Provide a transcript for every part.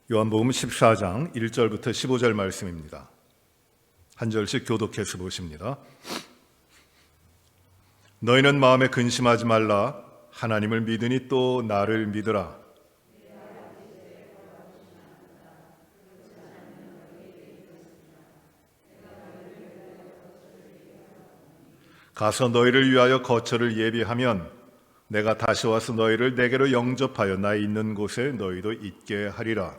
요한복음 14장 1절부터 15절 말씀입니다. 한 절씩 교독해서 보십니다. 너희는 마음에 근심하지 말라. 하나님을 믿으니 또 나를 믿으라. 가서 너희를 위하여 거처를 예비하면 내가 다시 와서 너희를 내게로 영접하여 나 있는 곳에 너희도 있게 하리라.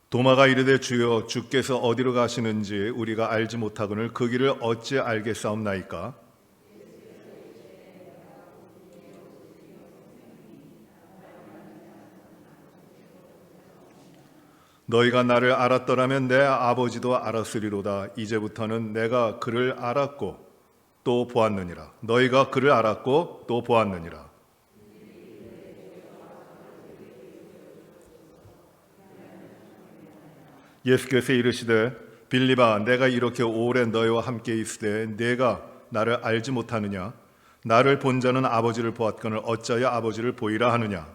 도마가 이르되 주여 주께서 어디로 가시는지 우리가 알지 못하거늘 그 길을 어찌 알겠사옵나이까? 너희가 나를 알았더라면 내 아버지도 알았으리로다. 이제부터는 내가 그를 알았고 또 보았느니라. 너희가 그를 알았고 또 보았느니라. 예수께서 이르시되 빌립아 내가 이렇게 오래 너희와 함께 있으되 내가 나를 알지 못하느냐? 나를 본 자는 아버지를 보았거늘 어찌하여 아버지를 보이라 하느냐?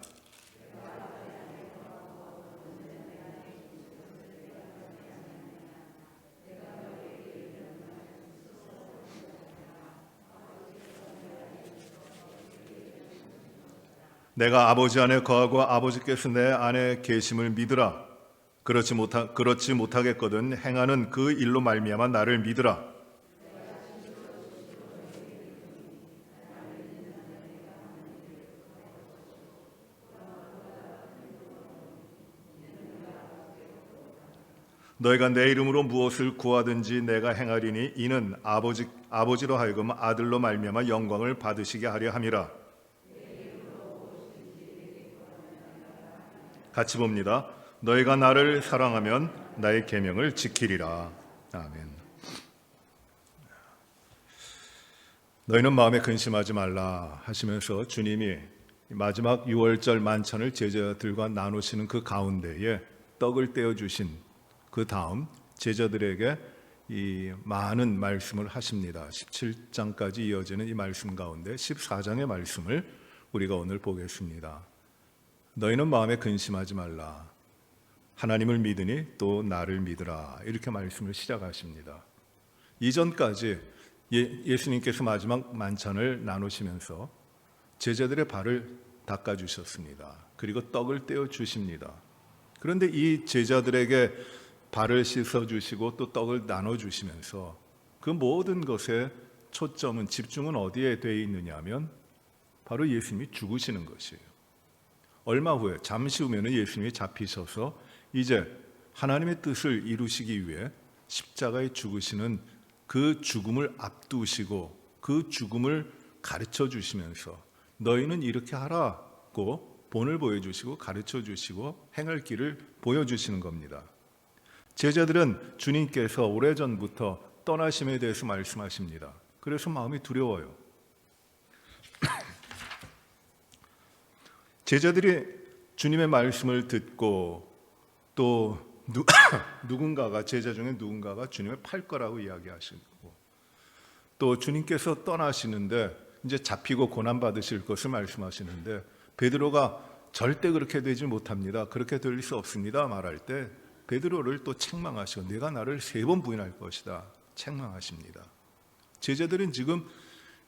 내가 아버지 안에 거하고 아버지께서 내 안에 계심을 믿으라. 그렇지 못하겠거든 행하는 그 일로 말미암아 나를 믿으라. 너희가 내 이름으로 무엇을 구하든지 내가 행하리니 이는 아버지로 하여금 아들로 말미암아 영광을 받으시게 하려 함이라. 같이 봅니다. 너희가 나를 사랑하면 나의 계명을 지키리라. 아멘. 너희는 마음에 근심하지 말라 하시면서 주님이 마지막 6월절 만찬을 제자들과 나누시는 그 가운데에 떡을 떼어 주신 그 다음 제자들에게 이 많은 말씀을 하십니다. 17장까지 이어지는 이 말씀 가운데 14장의 말씀을 우리가 오늘 보겠습니다. 너희는 마음에 근심하지 말라. 하나님을 믿으니 또 나를 믿으라. 이렇게 말씀을 시작하십니다. 이전까지 예수님께서 마지막 만찬을 나누시면서 제자들의 발을 닦아주셨습니다. 그리고 떡을 떼어 주십니다. 그런데 이 제자들에게 발을 씻어주시고 또 떡을 나눠주시면서 그 모든 것의 초점은 집중은 어디에 되어 있느냐 하면 바로 예수님이 죽으시는 것이에요. 얼마 후에 잠시 후에는 예수님이 잡히셔서 이제 하나님의 뜻을 이루시기 위해 십자가에 죽으시는 그 죽음을 앞두시고 그 죽음을 가르쳐 주시면서 너희는 이렇게 하라고 본을 보여주시고 가르쳐 주시고 행할 길을 보여주시는 겁니다. 제자들은 주님께서 오래전부터 떠나심에 대해서 말씀하십니다. 그래서 마음이 두려워요. 제자들이 주님의 말씀을 듣고 또 누군가가 제자 중에 누군가가 주님을 팔 거라고 이야기하시고 또 주님께서 떠나시는데 이제 잡히고 고난 받으실 것을 말씀하시는데 베드로가 절대 그렇게 되지 못합니다. 그렇게 될 수 없습니다. 말할 때 베드로를 또 책망하시고 내가 나를 3번 부인할 것이다. 책망하십니다. 제자들은 지금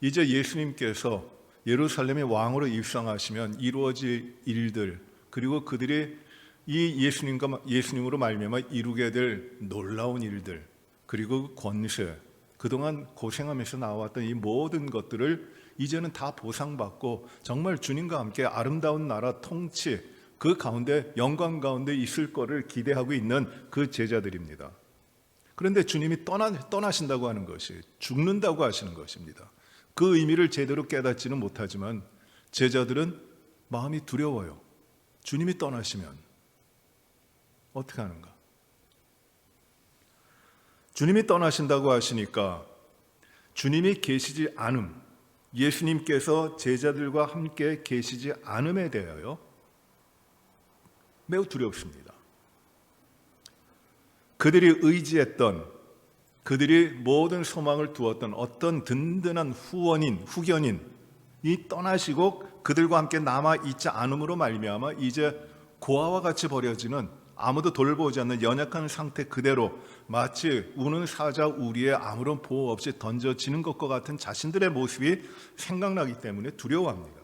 이제 예수님께서 예루살렘의 왕으로 입성하시면 이루어질 일들 그리고 그들이 이 예수님으로 말미암아 이루게 될 놀라운 일들 그리고 권세 그동안 고생하면서 나왔던 이 모든 것들을 이제는 다 보상받고 정말 주님과 함께 아름다운 나라 통치 그 가운데 영광 가운데 있을 거를 기대하고 있는 그 제자들입니다. 그런데 주님이 떠나신다고 하는 것이 죽는다고 하시는 것입니다. 그 의미를 제대로 깨닫지는 못하지만 제자들은 마음이 두려워요. 주님이 떠나시면 어떻게 하는가? 주님이 떠나신다고 하시니까 주님이 계시지 않음, 예수님께서 제자들과 함께 계시지 않음에 대하여 매우 두렵습니다. 그들이 의지했던, 그들이 모든 소망을 두었던 어떤 든든한 후견인 이 떠나시고 그들과 함께 남아 있지 않음으로 말미암아 이제 고아와 같이 버려지는, 아무도 돌보지 않는 연약한 상태 그대로 마치 우는 사자 우리에 아무런 보호 없이 던져지는 것과 같은 자신들의 모습이 생각나기 때문에 두려워합니다.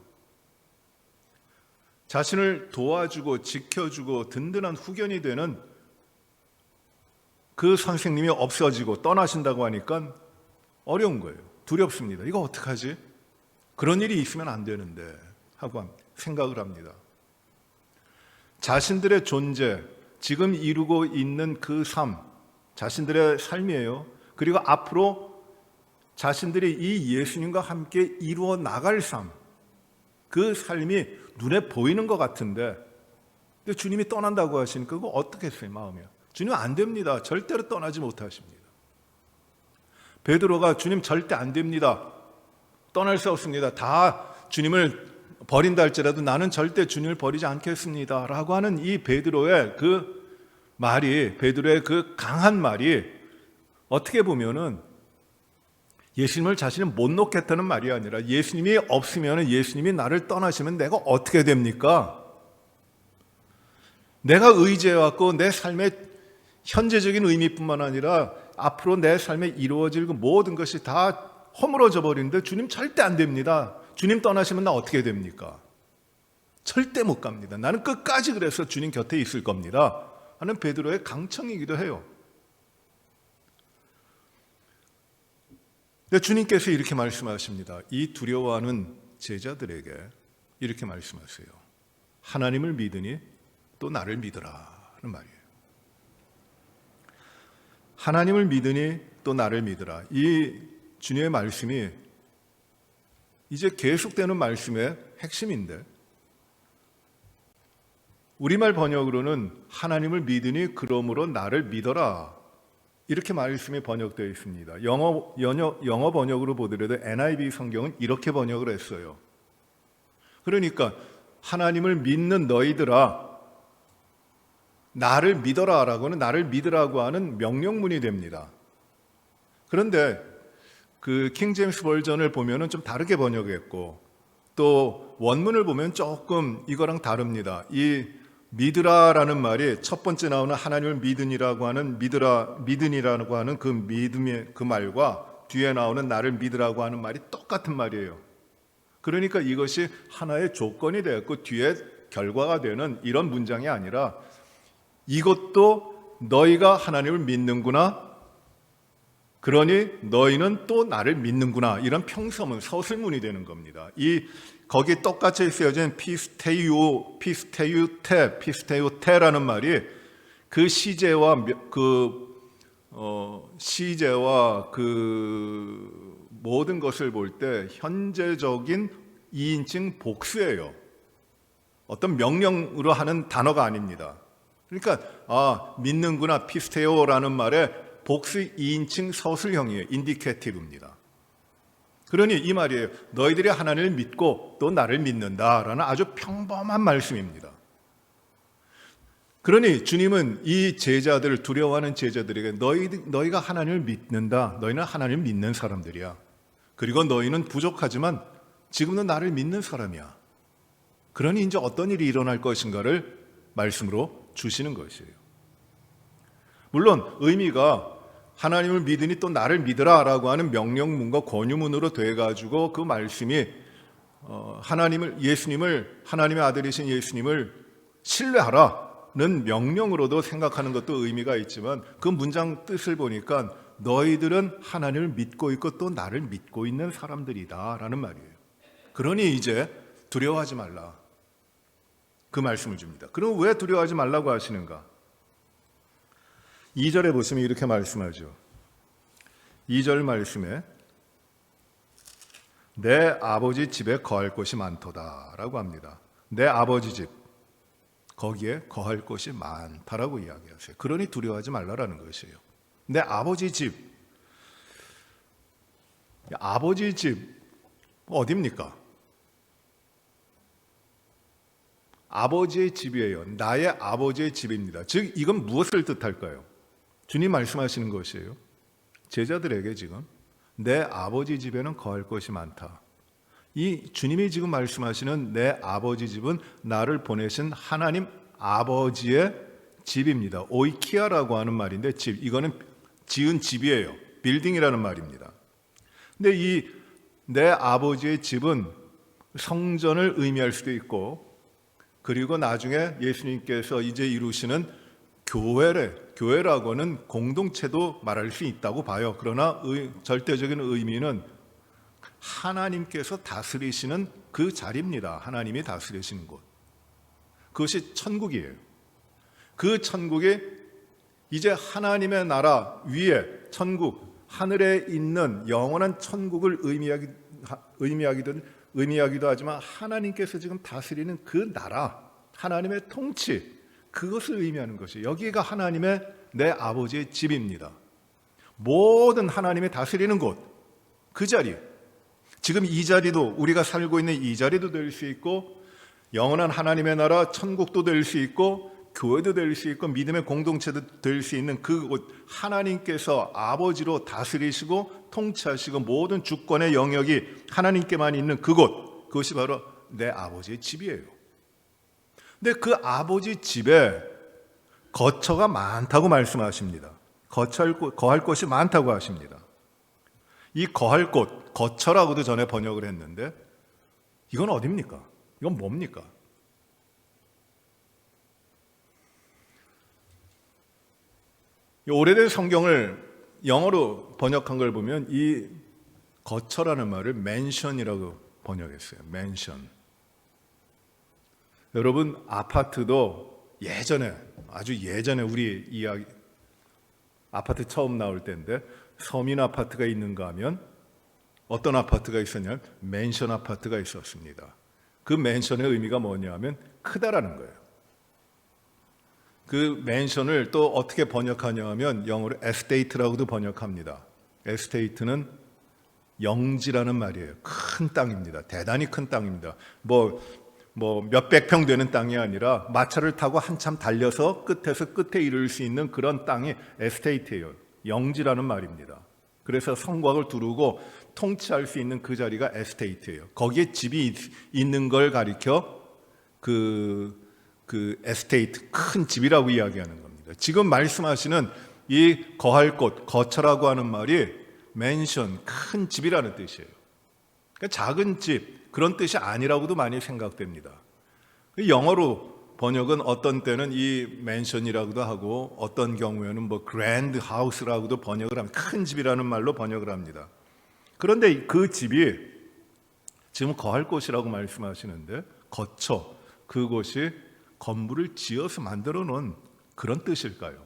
자신을 도와주고 지켜주고 든든한 후견이 되는 그 선생님이 없어지고 떠나신다고 하니까 어려운 거예요. 두렵습니다. 이거 어떡하지? 그런 일이 있으면 안 되는데 하고 생각을 합니다. 자신들의 존재, 지금 이루고 있는 그 삶, 자신들의 삶이에요. 그리고 앞으로 자신들이 이 예수님과 함께 이루어 나갈 삶, 그 삶이 눈에 보이는 것 같은데, 근데 주님이 떠난다고 하시니까 그거 어떻게 했어요, 마음이요? 주님 안 됩니다. 절대로 떠나지 못하십니다. 베드로가 주님 절대 안 됩니다. 떠날 수 없습니다. 다 주님을 버린다 할지라도 나는 절대 주님을 버리지 않겠습니다. 라고 하는 이 베드로의 그 말이, 베드로의 그 강한 말이 어떻게 보면은 예수님을 자신은 못 놓겠다는 말이 아니라 예수님이 없으면, 예수님이 나를 떠나시면 내가 어떻게 됩니까? 내가 의지해왔고 내 삶의 현재적인 의미뿐만 아니라 앞으로 내 삶에 이루어질 그 모든 것이 다 허물어져 버리는데 주님 절대 안 됩니다. 주님 떠나시면 나 어떻게 됩니까? 절대 못 갑니다. 나는 끝까지 그래서 주님 곁에 있을 겁니다 하는 베드로의 강청이기도 해요. 근데 주님께서 이렇게 말씀하십니다. 이 두려워하는 제자들에게 이렇게 말씀하세요. 하나님을 믿으니 또 나를 믿으라 하는 말이에요. 하나님을 믿으니 또 나를 믿으라. 이 주님의 말씀이 이제 계속되는 말씀의 핵심인데, 우리말 번역으로는 하나님을 믿으니 그러므로 나를 믿어라, 이렇게 말씀이 번역되어 있습니다. 영어 번역으로 보더라도 NIV 성경은 이렇게 번역을 했어요. 그러니까 하나님을 믿는 너희들아 나를 믿어라라고는 나를 믿으라고 하는 명령문이 됩니다. 그런데 그 킹제임스 버전을 보면은 좀 다르게 번역했고, 또 원문을 보면 조금 이거랑 다릅니다. 이 믿으라라는 말이 첫 번째 나오는 하나님을 믿으니라고 하는 믿으니라고 하는 그 믿음의 그 말과 뒤에 나오는 나를 믿으라고 하는 말이 똑같은 말이에요. 그러니까 이것이 하나의 조건이 되었고 뒤에 결과가 되는 이런 문장이 아니라, 이것도 너희가 하나님을 믿는구나, 그러니 너희는 또 나를 믿는구나, 이런 평서문, 서술문이 되는 겁니다. 거기 똑같이 쓰여진 피스테유테라는 말이 그 시제와 그 모든 것을 볼 때 현재적인 2인칭 복수예요. 어떤 명령으로 하는 단어가 아닙니다. 그러니까 믿는구나, 피스테오라는 말에 복수 2인칭 서술형이에요. 인디케티브입니다. 그러니 이 말이에요. 너희들이 하나님을 믿고 또 나를 믿는다라는 아주 평범한 말씀입니다. 그러니 주님은 이 제자들을, 두려워하는 제자들에게 너희가 하나님을 믿는다. 너희는 하나님을 믿는 사람들이야. 그리고 너희는 부족하지만 지금도 나를 믿는 사람이야. 그러니 이제 어떤 일이 일어날 것인가를 말씀으로 주시는 것이에요. 물론 의미가 하나님을 믿으니 또 나를 믿으라라고 하는 명령문과 권유문으로 돼가지고 그 말씀이 예수님을, 하나님의 아들이신 예수님을 신뢰하라는 명령으로도 생각하는 것도 의미가 있지만, 그 문장 뜻을 보니까 너희들은 하나님을 믿고 있고 또 나를 믿고 있는 사람들이다 라는 말이에요. 그러니 이제 두려워하지 말라, 그 말씀을 줍니다. 그럼 왜 두려워하지 말라고 하시는가? 2절에 보시면 이렇게 말씀하죠. 2절 말씀에 내 아버지 집에 거할 곳이 많도다 라고 합니다. 내 아버지 집, 거기에 거할 곳이 많다라고 이야기하세요. 그러니 두려워하지 말라라는 것이에요. 내 아버지 집, 아버지 집 어디입니까? 아버지의 집이에요. 나의 아버지의 집입니다. 즉 이건 무엇을 뜻할까요? 주님 말씀하시는 것이에요. 제자들에게 지금 내 아버지 집에는 거할 것이 많다. 이 주님이 지금 말씀하시는 내 아버지 집은 나를 보내신 하나님 아버지의 집입니다. 오이키아라고 하는 말인데 집, 이거는 지은 집이에요. 빌딩이라는 말입니다. 근데 이 내 아버지의 집은 성전을 의미할 수도 있고, 그리고 나중에 예수님께서 이제 이루시는 교회라고는 공동체도 말할 수 있다고 봐요. 그러나 절대적인 의미는 하나님께서 다스리시는 그 자리입니다. 하나님이 다스리시는 곳. 그것이 천국이에요. 그 천국이 이제 하나님의 나라 위에 천국, 하늘에 있는 영원한 천국을 의미하기도 하지만 하나님께서 지금 다스리는 그 나라, 하나님의 통치, 그것을 의미하는 것이, 여기가 하나님의 내 아버지의 집입니다. 모든 하나님이 다스리는 곳, 그 자리, 지금 이 자리도, 우리가 살고 있는 이 자리도 될 수 있고, 영원한 하나님의 나라 천국도 될 수 있고, 교회도 될 수 있고, 믿음의 공동체도 될 수 있는 그곳, 하나님께서 아버지로 다스리시고 통치하시고 모든 주권의 영역이 하나님께만 있는 그곳, 그것이 바로 내 아버지의 집이에요. 근데 그 아버지 집에 거처가 많다고 말씀하십니다. 거할 곳이 많다고 하십니다. 이 거할 곳, 거처라고도 전에 번역을 했는데, 이건 어디입니까? 이건 뭡니까? 오래된 성경을 영어로 번역한 걸 보면 이 거처라는 말을 맨션이라고 번역했어요. 맨션. 여러분, 아파트도 예전에, 아주 예전에 우리 이야기, 아파트 처음 나올 때인데 서민 아파트가 있는가 하면 어떤 아파트가 있었냐면 맨션 아파트가 있었습니다. 그 맨션의 의미가 뭐냐면 크다라는 거예요. 그 맨션을 또 어떻게 번역하냐 하면 영어로 에스테이트라고도 번역합니다. 에스테이트는 영지라는 말이에요. 큰 땅입니다. 대단히 큰 땅입니다. 뭐 몇백 평 되는 땅이 아니라 마차를 타고 한참 달려서 끝에서 끝에 이룰 수 있는 그런 땅이 에스테이트예요. 영지라는 말입니다. 그래서 성곽을 두르고 통치할 수 있는 그 자리가 에스테이트예요. 거기에 집이 있는 걸 가리켜 그 에스테이트, 큰 집이라고 이야기하는 겁니다. 지금 말씀하시는 이 거할 곳, 거처라고 하는 말이 맨션, 큰 집이라는 뜻이에요. 그러니까 작은 집, 그런 뜻이 아니라고도 많이 생각됩니다. 영어로 번역은 어떤 때는 이 맨션이라고도 하고 어떤 경우에는 그랜드 하우스라고도 번역을 합니다. 큰 집이라는 말로 번역을 합니다. 그런데 그 집이 지금 거할 곳이라고 말씀하시는데 거처, 그곳이 건물을 지어서 만들어 놓은 그런 뜻일까요?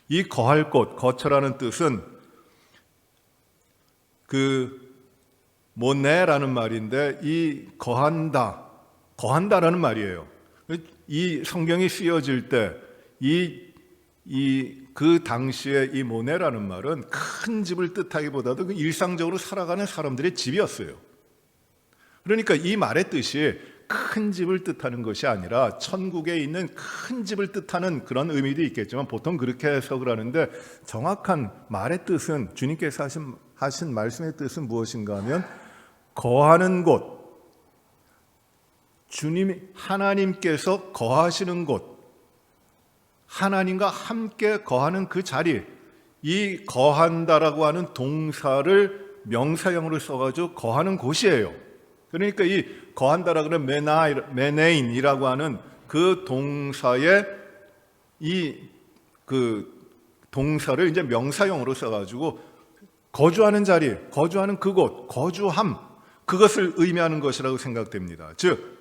이 거할 곳, 거처라는 뜻은 모네라는 말인데 이 거한다라는 말이에요. 이 성경이 쓰여질 때 그 당시에 이 모네라는 말은 큰 집을 뜻하기보다도 일상적으로 살아가는 사람들의 집이었어요. 그러니까 이 말의 뜻이 큰 집을 뜻하는 것이 아니라 천국에 있는 큰 집을 뜻하는 그런 의미도 있겠지만 보통 그렇게 해석을 하는데, 정확한 말의 뜻은, 주님께서 하신 말씀의 뜻은 무엇인가 하면 거하는 곳, 하나님께서 거하시는 곳, 하나님과 함께 거하는 그 자리, 이 거한다라고 하는 동사를 명사형으로 써가지고 거하는 곳이에요. 그러니까 이 거한다라고 하는 메네인이라고 하는 그 동사의 동사를 이제 명사형으로 써가지고 거주하는 자리, 거주하는 그곳, 거주함, 그것을 의미하는 것이라고 생각됩니다. 즉,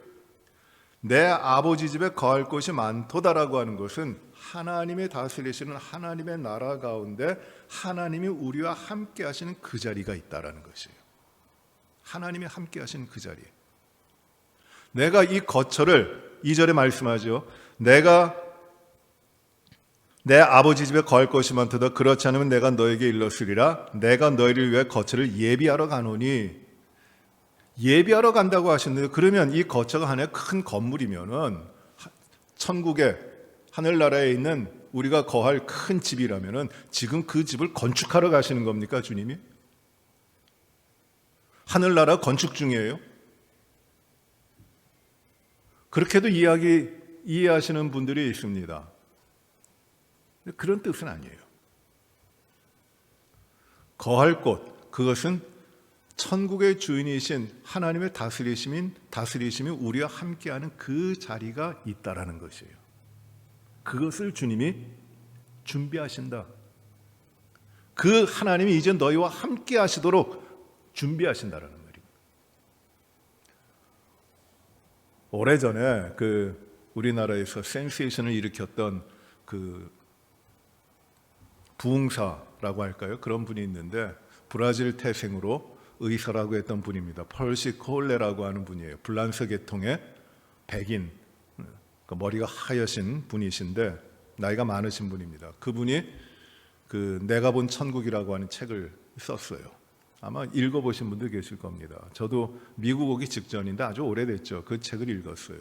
내 아버지 집에 거할 곳이 많도다라고 하는 것은 하나님이 다스리시는 하나님의 나라 가운데 하나님이 우리와 함께 하시는 그 자리가 있다라는 것이에요. 하나님이 함께 하시는 그 자리. 내가 이 거처를 2절에 말씀하죠. 내가 내 아버지 집에 거할 것이 많도다. 그렇지 않으면 내가 너에게 일렀으리라. 내가 너희를 위해 거처를 예비하러 가노니. 예비하러 간다고 하시는데, 그러면 이 거처가 하나의 큰 건물이면은 천국에 하늘나라에 있는 우리가 거할 큰 집이라면은 지금 그 집을 건축하러 가시는 겁니까, 주님이? 하늘나라 건축 중이에요. 그렇게도 이해하시는 분들이 있습니다. 그런 뜻은 아니에요. 거할 곳, 그것은 천국의 주인이신 하나님의 다스리심이 우리와 함께하는 그 자리가 있다라는 것이에요. 그것을 주님이 준비하신다. 그 하나님이 이제 너희와 함께 하시도록 준비하신다라는 말입니다. 오래전에 우리나라에서 센세이션을 일으켰던 부흥사라고 할까요? 그런 분이 있는데 브라질 태생으로 의사라고 했던 분입니다. 펄시 콜레라고 하는 분이에요. 불란서 계통의 백인, 머리가 하얘신 분이신데 나이가 많으신 분입니다. 그분이 내가 본 천국이라고 하는 책을 썼어요. 아마 읽어보신 분들 계실 겁니다. 저도 미국 오기 직전인데 아주 오래됐죠. 그 책을 읽었어요.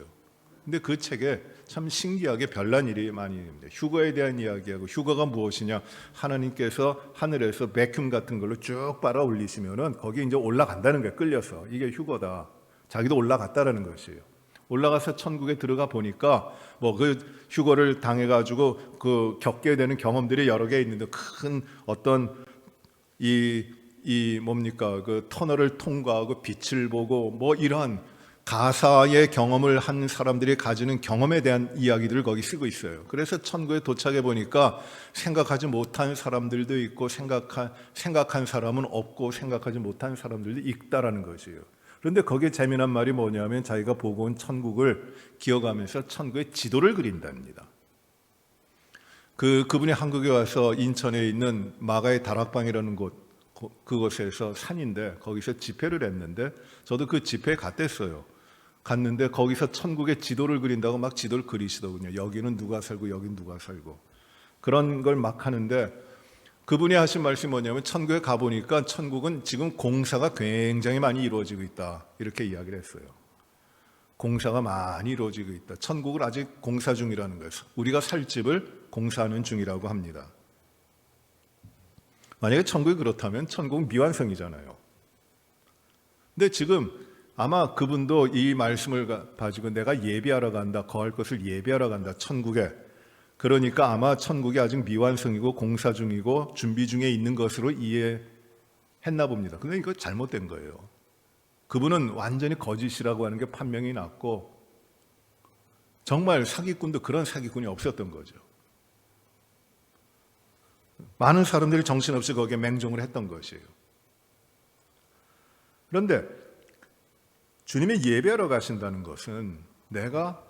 근데 그 책에 참 신기하게 별난 일이 많이 있는데 휴거에 대한 이야기하고, 휴거가 무엇이냐, 하나님께서 하늘에서 베큐um 같은 걸로 쭉 빨아 올리시면은 거기 이제 올라간다는 거예요. 끌려서. 이게 휴거다. 자기도 올라갔다라는 것이에요. 올라가서 천국에 들어가 보니까 휴거를 당해가지고 겪게 되는 경험들이 여러 개 있는데, 큰 어떤 터널을 통과하고 빛을 보고 이러한 가사의 경험을 한 사람들이 가지는 경험에 대한 이야기들을 거기 쓰고 있어요. 그래서 천국에 도착해 보니까 생각하지 못한 사람들도 있고, 생각한 사람은 없고, 생각하지 못한 사람들도 있다라는 것이에요. 그런데 거기에 재미난 말이 뭐냐면 자기가 보고 온 천국을 기억하면서 천국의 지도를 그린답니다. 그분이 한국에 와서 인천에 있는 마가의 다락방이라는 그곳에서 산인데 거기서 집회를 했는데, 저도 그 집회에 갔는데 거기서 천국의 지도를 그린다고 막 지도를 그리시더군요. 여기는 누가 살고 여기는 누가 살고, 그런 걸 막 하는데 그분이 하신 말씀이 뭐냐면, 천국에 가보니까 천국은 지금 공사가 굉장히 많이 이루어지고 있다, 이렇게 이야기를 했어요. 공사가 많이 이루어지고 있다. 천국을 아직 공사 중이라는 거예요. 우리가 살 집을 공사하는 중이라고 합니다. 만약에 천국이 그렇다면 천국은 미완성이잖아요. 근데 지금 아마 그분도 이 말씀을 가지고 내가 예비하러 간다, 거할 것을 예비하러 간다, 천국에. 그러니까 아마 천국이 아직 미완성이고 공사 중이고 준비 중에 있는 것으로 이해했나 봅니다. 근데 이거 잘못된 거예요. 그분은 완전히 거짓이라고 하는 게 판명이 났고, 정말 사기꾼도 그런 사기꾼이 없었던 거죠. 많은 사람들이 정신없이 거기에 맹종을 했던 것이에요. 그런데 주님이 예배하러 가신다는 것은, 내가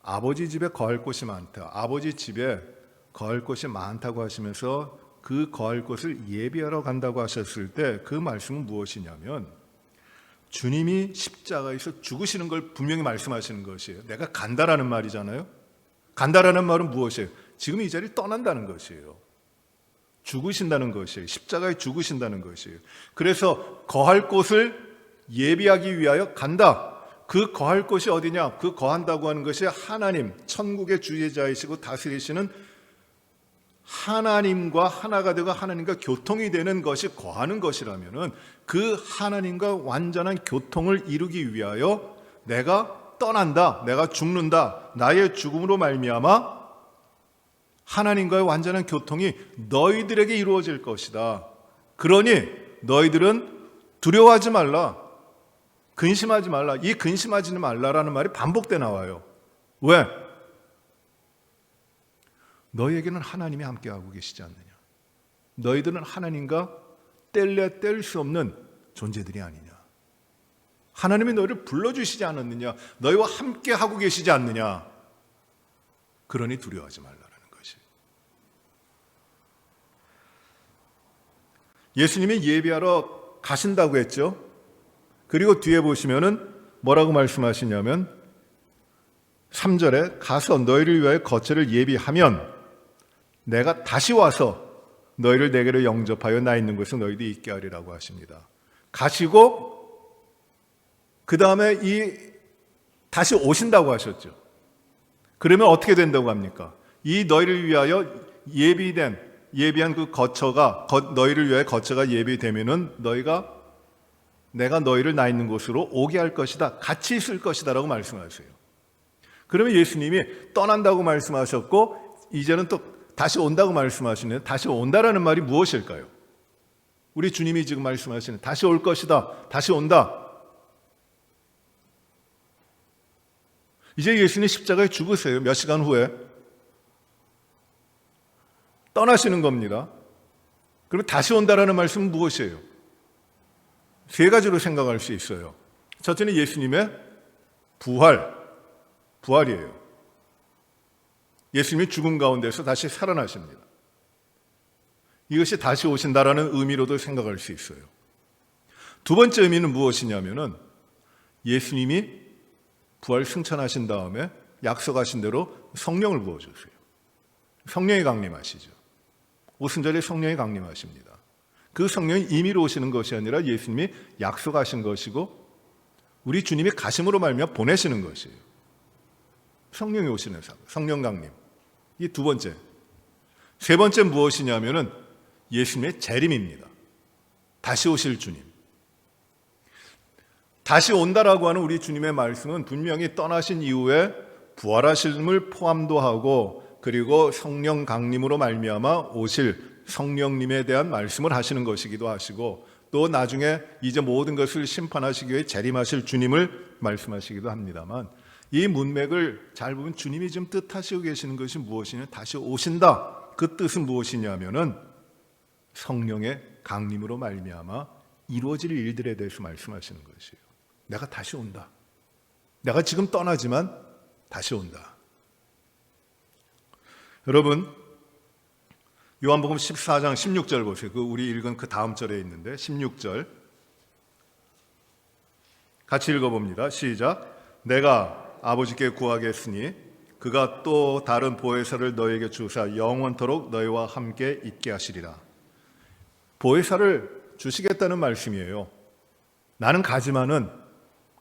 아버지 집에 거할 곳이 많다, 아버지 집에 거할 곳이 많다고 하시면서 그 거할 곳을 예배하러 간다고 하셨을 때 그 말씀은 무엇이냐면, 주님이 십자가에서 죽으시는 걸 분명히 말씀하시는 것이에요. 내가 간다라는 말이잖아요. 간다라는 말은 무엇이에요? 지금 이 자리를 떠난다는 것이에요. 죽으신다는 것이에요. 십자가에 죽으신다는 것이에요. 그래서 거할 곳을 예비하기 위하여 간다. 그 거할 곳이 어디냐? 그 거한다고 하는 것이 하나님, 천국의 주제자이시고 다스리시는 하나님과 하나가 되고 하나님과 교통이 되는 것이 거하는 것이라면은, 그 하나님과 완전한 교통을 이루기 위하여 내가 떠난다, 내가 죽는다, 나의 죽음으로 말미암아 하나님과의 완전한 교통이 너희들에게 이루어질 것이다. 그러니 너희들은 두려워하지 말라, 근심하지 말라. 이 근심하지 말라라는 말이 반복돼 나와요. 왜? 너희에게는 하나님이 함께하고 계시지 않느냐. 너희들은 하나님과 뗄래 뗄 수 없는 존재들이 아니냐. 하나님이 너희를 불러주시지 않았느냐. 너희와 함께하고 계시지 않느냐. 그러니 두려워하지 말라라는 것이. 예수님이 예배하러 가신다고 했죠. 그리고 뒤에 보시면은 뭐라고 말씀하시냐면 3절에 가서 너희를 위하여 거처를 예비하면 내가 다시 와서 너희를 내게로 영접하여 나 있는 곳에 너희도 있게 하리라고 하십니다. 가시고 그 다음에 다시 오신다고 하셨죠. 그러면 어떻게 된다고 합니까? 이 너희를 위하여 예비한 그 거처가, 너희를 위하여 거처가 예비되면은 너희가 내가 너희를 나 있는 곳으로 오게 할 것이다. 같이 있을 것이다 라고 말씀하세요. 그러면 예수님이 떠난다고 말씀하셨고 이제는 또 다시 온다고 말씀하시는데 다시 온다라는 말이 무엇일까요? 우리 주님이 지금 말씀하시는 다시 올 것이다. 다시 온다. 이제 예수님 십자가에 죽으세요. 몇 시간 후에. 떠나시는 겁니다. 그럼 다시 온다라는 말씀은 무엇이에요? 세 가지로 생각할 수 있어요. 첫째는 예수님의 부활이에요. 예수님이 죽음 가운데서 다시 살아나십니다. 이것이 다시 오신다라는 의미로도 생각할 수 있어요. 두 번째 의미는 무엇이냐면은 예수님이 부활 승천하신 다음에 약속하신 대로 성령을 부어주세요. 성령이 강림하시죠. 오순절에 성령이 강림하십니다. 그 성령이 임의로 오시는 것이 아니라 예수님이 약속하신 것이고 우리 주님이 가심으로 말미암아 보내시는 것이에요. 성령이 오시는 사건, 성령 강림. 이 두 번째. 세 번째 무엇이냐면은 예수님의 재림입니다. 다시 오실 주님. 다시 온다라고 하는 우리 주님의 말씀은 분명히 떠나신 이후에 부활하심을 포함도 하고 그리고 성령 강림으로 말미암아 오실 성령님에 대한 말씀을 하시는 것이기도 하시고 또 나중에 이제 모든 것을 심판하시기 위해 재림하실 주님을 말씀하시기도 합니다만 이 문맥을 잘 보면 주님이 지금 뜻하시고 계시는 것이 무엇이냐 다시 오신다. 그 뜻은 무엇이냐면은 성령의 강림으로 말미암아 이루어질 일들에 대해서 말씀하시는 것이에요. 내가 다시 온다. 내가 지금 떠나지만 다시 온다. 여러분 요한복음 14장 16절 보세요. 우리 읽은 그 다음 절에 있는데 16절 같이 읽어봅니다. 시작. 내가 아버지께 구하겠으니 그가 또 다른 보혜사를 너에게 주사 영원토록 너희와 함께 있게 하시리라. 보혜사를 주시겠다는 말씀이에요. 나는 가지만은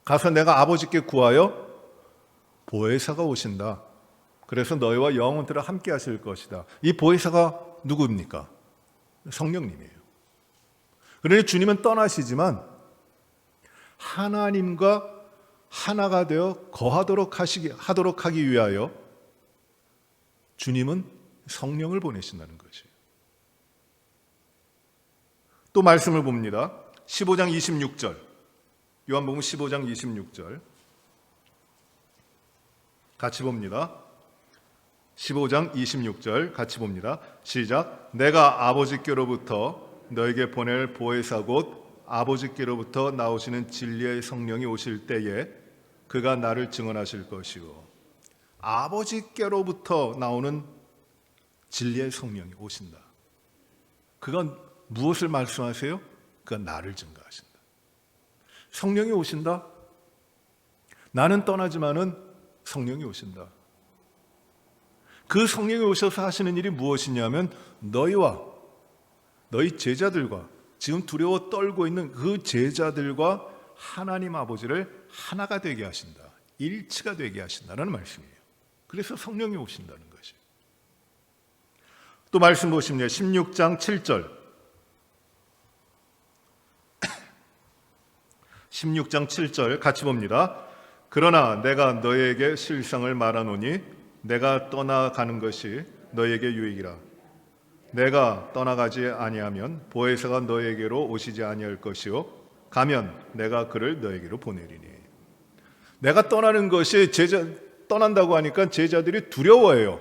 가서 내가 아버지께 구하여 보혜사가 오신다. 그래서 너희와 영원토록 함께 하실 것이다. 이 보혜사가 누구입니까? 성령님이에요. 그러니 주님은 떠나시지만 하나님과 하나가 되어 거하도록 하기 위하여 주님은 성령을 보내신다는 것이에요. 또 말씀을 봅니다. 15장 26절 요한복음 15장 26절 같이 봅니다. 15장 26절 같이 봅니다. 시작. 내가 아버지께로부터 너에게 보낼 보혜사 곧 아버지께로부터 나오시는 진리의 성령이 오실 때에 그가 나를 증언하실 것이고 아버지께로부터 나오는 진리의 성령이 오신다. 그건 무엇을 말씀하세요? 그가 나를 증거하신다. 성령이 오신다. 나는 떠나지만은 성령이 오신다. 그 성령이 오셔서 하시는 일이 무엇이냐면 너희와 너희 제자들과 지금 두려워 떨고 있는 그 제자들과 하나님 아버지를 하나가 되게 하신다. 일치가 되게 하신다는 말씀이에요. 그래서 성령이 오신다는 것이에요. 또 말씀 보시면 16장 7절 16장 7절 같이 봅니다. 그러나 내가 너희에게 실상을 말하노니 내가 떠나가는 것이 너희에게 유익이라. 내가 떠나가지 아니하면 보혜사가 너희에게로 오시지 아니할 것이요 가면 내가 그를 너희에게로 보내리니. 내가 떠나는 것이 떠난다고 하니까 제자들이 두려워해요.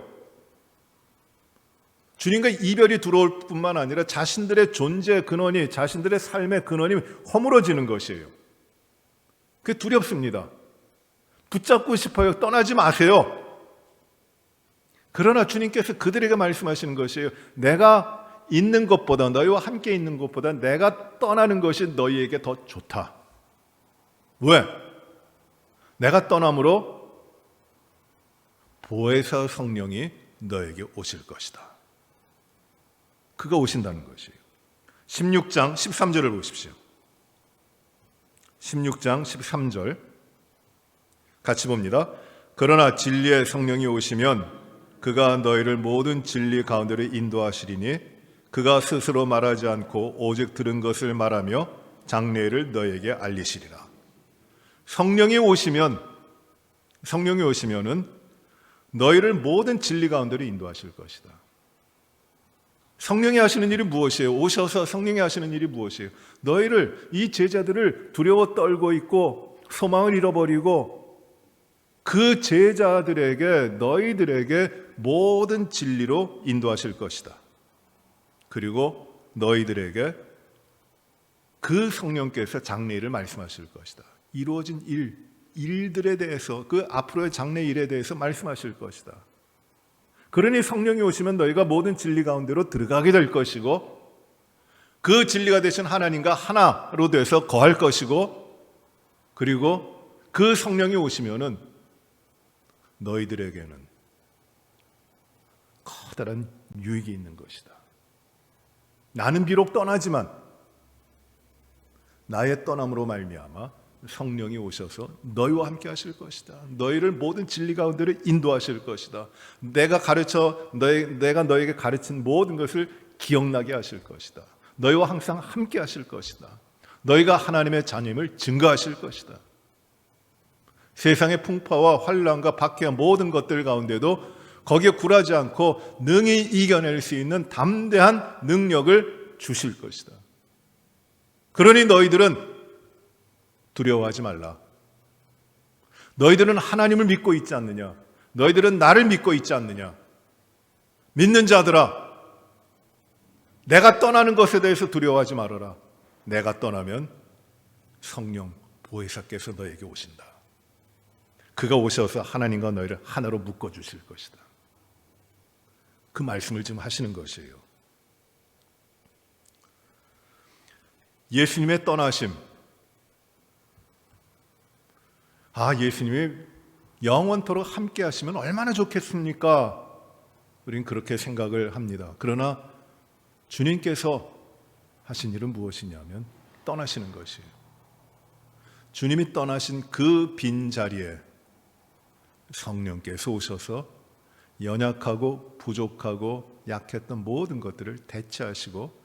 주님과 이별이 들어올 뿐만 아니라 자신들의 존재 근원이 자신들의 삶의 근원이 허물어지는 것이에요. 그게 두렵습니다. 붙잡고 싶어요. 떠나지 마세요. 그러나 주님께서 그들에게 말씀하시는 것이에요. 내가 있는 것보다 너희와 함께 있는 것보다 내가 떠나는 것이 너희에게 더 좋다. 왜? 내가 떠남으로 보혜사 성령이 너에게 오실 것이다. 그가 오신다는 것이에요. 16장 13절을 보십시오. 16장 13절 같이 봅니다. 그러나 진리의 성령이 오시면 그가 너희를 모든 진리 가운데로 인도하시리니 그가 스스로 말하지 않고 오직 들은 것을 말하며 장래를 너에게 알리시리라. 성령이 오시면은 너희를 모든 진리 가운데로 인도하실 것이다. 성령이 하시는 일이 무엇이에요? 오셔서 성령이 하시는 일이 무엇이에요? 너희를, 이 제자들을 두려워 떨고 있고 소망을 잃어버리고 그 제자들에게, 너희들에게 모든 진리로 인도하실 것이다. 그리고 너희들에게 그 성령께서 장래일을 말씀하실 것이다. 이루어진 일들에 대해서, 그 앞으로의 장래 일에 대해서 말씀하실 것이다. 그러니 성령이 오시면 너희가 모든 진리 가운데로 들어가게 될 것이고 그 진리가 되신 하나님과 하나로 돼서 거할 것이고, 그리고 그 성령이 오시면은 너희들에게는 커다란 유익이 있는 것이다. 나는 비록 떠나지만 나의 떠남으로 말미암아 성령이 오셔서 너희와 함께 하실 것이다. 너희를 모든 진리 가운데로 인도하실 것이다. 내가 너에게 가르친 모든 것을 기억나게 하실 것이다. 너희와 항상 함께 하실 것이다. 너희가 하나님의 자녀임을 증거하실 것이다. 세상의 풍파와 환난과 박해와 모든 것들 가운데도 거기에 굴하지 않고 능히 이겨낼 수 있는 담대한 능력을 주실 것이다. 그러니 너희들은 두려워하지 말라. 너희들은 하나님을 믿고 있지 않느냐? 너희들은 나를 믿고 있지 않느냐? 믿는 자들아, 내가 떠나는 것에 대해서 두려워하지 말아라. 내가 떠나면 성령 보혜사께서 너에게 오신다. 그가 오셔서 하나님과 너희를 하나로 묶어주실 것이다. 그 말씀을 지금 하시는 것이에요. 예수님의 떠나심, 예수님이 영원토록 함께 하시면 얼마나 좋겠습니까? 우린 그렇게 생각을 합니다. 그러나 주님께서 하신 일은 무엇이냐면 떠나시는 것이에요. 주님이 떠나신 그 빈자리에 성령께서 오셔서 연약하고 부족하고 약했던 모든 것들을 대체하시고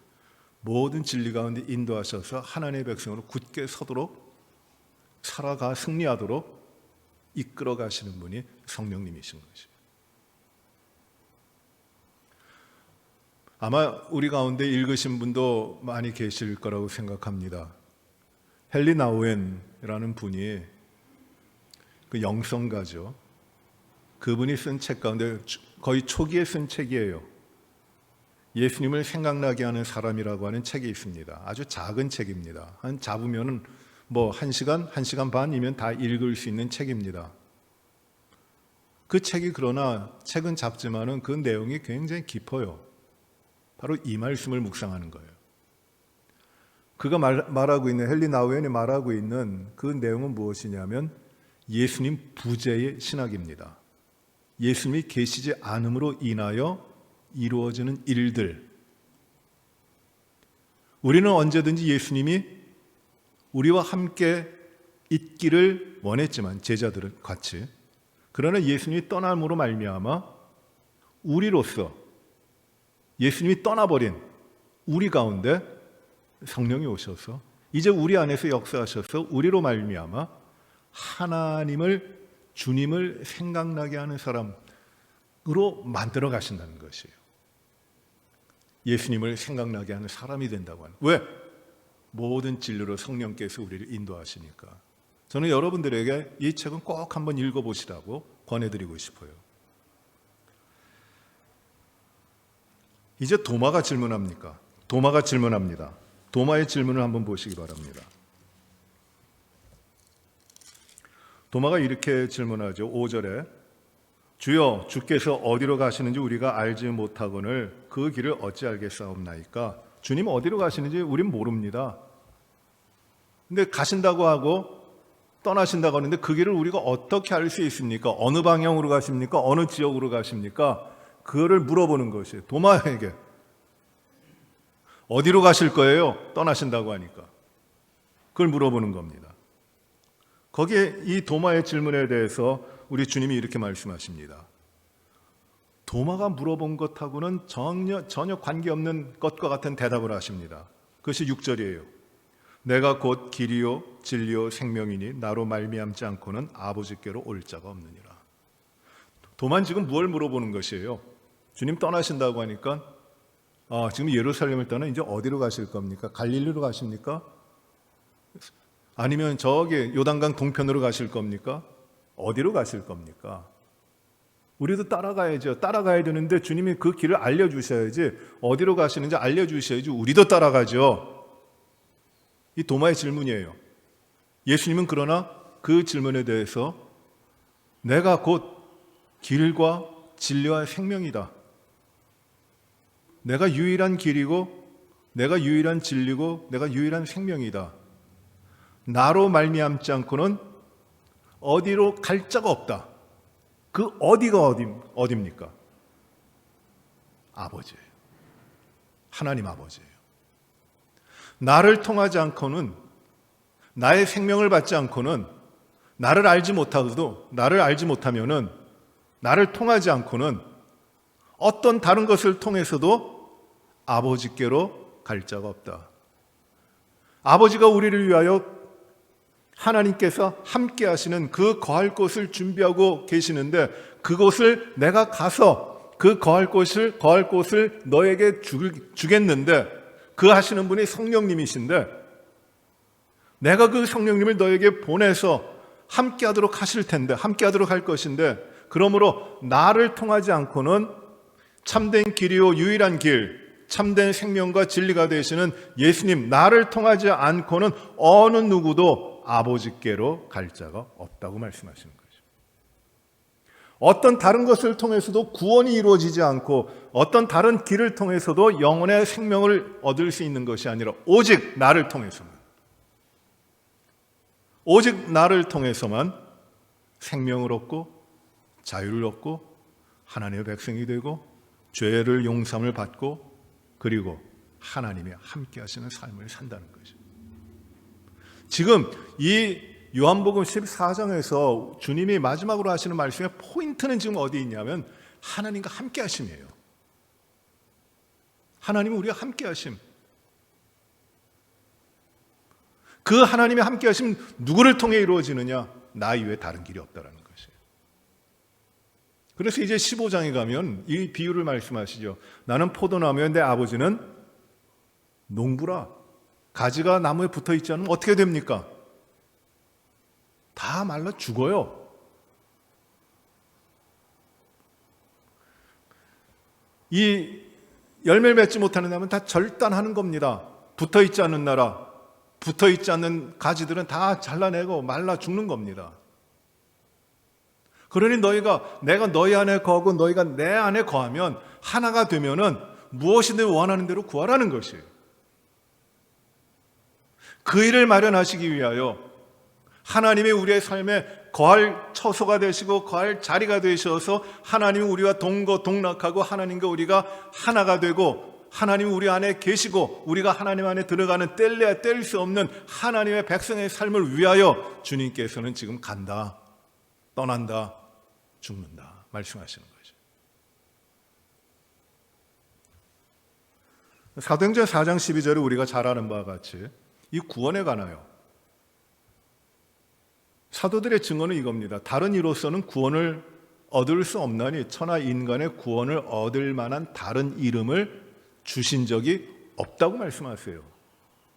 모든 진리 가운데 인도하셔서 하나님의 백성으로 굳게 서도록, 살아가 승리하도록 이끌어 가시는 분이 성령님이신 것이에요. 아마 우리 가운데 읽으신 분도 많이 계실 거라고 생각합니다. 헨리 나우엔이라는 분이 그 영성가죠. 그분이 쓴 책 가운데 거의 초기에 쓴 책이에요. 예수님을 생각나게 하는 사람이라고 하는 책이 있습니다. 아주 작은 책입니다. 한 잡으면은 1시간, 1시간 반이면 다 읽을 수 있는 책입니다. 그 책이, 그러나 책은 작지만은 그 내용이 굉장히 깊어요. 바로 이 말씀을 묵상하는 거예요. 그가 말하고 있는, 헨리 나우엔이 말하고 있는 그 내용은 무엇이냐면 예수님 부재의 신학입니다. 예수님이 계시지 않음으로 인하여 이루어지는 일들. 우리는 언제든지 예수님이 우리와 함께 있기를 원했지만, 제자들은 같이, 그러나 예수님이 떠남으로 말미암아 우리로서, 예수님이 떠나버린 우리 가운데 성령이 오셔서 이제 우리 안에서 역사하셔서 우리로 말미암아 하나님을, 주님을 생각나게 하는 사람으로 만들어 가신다는 것이에요. 예수님을 생각나게 하는 사람이 된다고 하는. 왜? 모든 진리로 성령께서 우리를 인도하시니까. 저는 여러분들에게 이 책은 꼭 한번 읽어보시라고 권해드리고 싶어요. 이제 도마가 질문합니다. 도마의 질문을 한번 보시기 바랍니다. 도마가 이렇게 질문하죠. 5절에 주여, 주께서 어디로 가시는지 우리가 알지 못하거늘 그 길을 어찌 알겠사옵나이까? 주님 어디로 가시는지 우린 모릅니다. 근데 가신다고 하고 떠나신다고 하는데 그 길을 우리가 어떻게 알 수 있습니까? 어느 방향으로 가십니까? 어느 지역으로 가십니까? 그거를 물어보는 것이에요. 도마에게. 어디로 가실 거예요? 떠나신다고 하니까. 그걸 물어보는 겁니다. 거기에 이 도마의 질문에 대해서 우리 주님이 이렇게 말씀하십니다. 도마가 물어본 것하고는 전혀 관계없는 것과 같은 대답을 하십니다. 그것이 6절이에요. 내가 곧 길이요 진리요 생명이니 나로 말미암지 않고는 아버지께로 올 자가 없느니라. 도만 지금 무엇을 물어보는 것이에요? 주님 떠나신다고 하니까 지금 예루살렘을 떠나 이제 어디로 가실 겁니까? 갈릴리로 가십니까? 아니면 저기 요단강 동편으로 가실 겁니까? 어디로 가실 겁니까? 우리도 따라가야죠. 따라가야 되는데 주님이 그 길을 알려주셔야지, 어디로 가시는지 알려주셔야지 우리도 따라가죠. 이 도마의 질문이에요. 예수님은 그러나 그 질문에 대해서 내가 곧 길과 진리와 생명이다. 내가 유일한 길이고 내가 유일한 진리고 내가 유일한 생명이다. 나로 말미암지 않고는 어디로 갈 자가 없다. 그 어디가 어디입니까? 아버지예요. 하나님 아버지예요. 나를 통하지 않고는, 나의 생명을 받지 않고는, 나를 알지 못하면은, 나를 통하지 않고는 어떤 다른 것을 통해서도 아버지께로 갈 자가 없다. 아버지가 우리를 위하여 하나님께서 함께 하시는 그 거할 곳을 준비하고 계시는데, 그곳을 내가 가서 그 거할 곳을 너에게 주겠는데, 그 하시는 분이 성령님이신데, 내가 그 성령님을 너에게 보내서 함께 하도록 하실 텐데, 함께 하도록 할 것인데, 그러므로 나를 통하지 않고는 참된 길이요 유일한 길, 참된 생명과 진리가 되시는 예수님, 나를 통하지 않고는 어느 누구도 아버지께로 갈 자가 없다고 말씀하시는 거죠. 어떤 다른 것을 통해서도 구원이 이루어지지 않고 어떤 다른 길을 통해서도 영혼의 생명을 얻을 수 있는 것이 아니라 오직 나를 통해서만, 오직 나를 통해서만 생명을 얻고 자유를 얻고 하나님의 백성이 되고 죄를 용서함을 받고 그리고 하나님이 함께 하시는 삶을 산다는 거죠. 지금 이 요한복음 14장에서 주님이 마지막으로 하시는 말씀의 포인트는 지금 어디 있냐면 하나님과 함께 하심이에요. 하나님은 우리와 함께 하심. 그 하나님의 함께 하심 누구를 통해 이루어지느냐? 나 이외에 다른 길이 없다라는 것이에요. 그래서 이제 15장에 가면 이 비유를 말씀하시죠. 나는 포도나무에 내 아버지는 농부라. 가지가 나무에 붙어 있지 않으면 어떻게 됩니까? 다 말라 죽어요. 이 열매를 맺지 못하는 나무는 다 절단하는 겁니다. 붙어 있지 않는 나라, 붙어 있지 않는 가지들은 다 잘라내고 말라 죽는 겁니다. 그러니 내가 너희 안에 거하고 너희가 내 안에 거하면 하나가 되면은 무엇이든 원하는 대로 구하라는 것이에요. 그 일을 마련하시기 위하여 하나님이 우리의 삶에 거할 처소가 되시고 거할 자리가 되셔서 하나님이 우리와 동거동락하고 하나님과 우리가 하나가 되고 하나님이 우리 안에 계시고 우리가 하나님 안에 들어가는 뗄래야 뗄 수 없는 하나님의 백성의 삶을 위하여 주님께서는 지금 간다, 떠난다, 죽는다 말씀하시는 거죠. 사도행전 4장 12절에 우리가 잘 아는 바와 같이 이 구원에 관하여 사도들의 증언은 이겁니다. 다른 이로서는 구원을 얻을 수 없나니 천하 인간의 구원을 얻을 만한 다른 이름을 주신 적이 없다고 말씀하세요.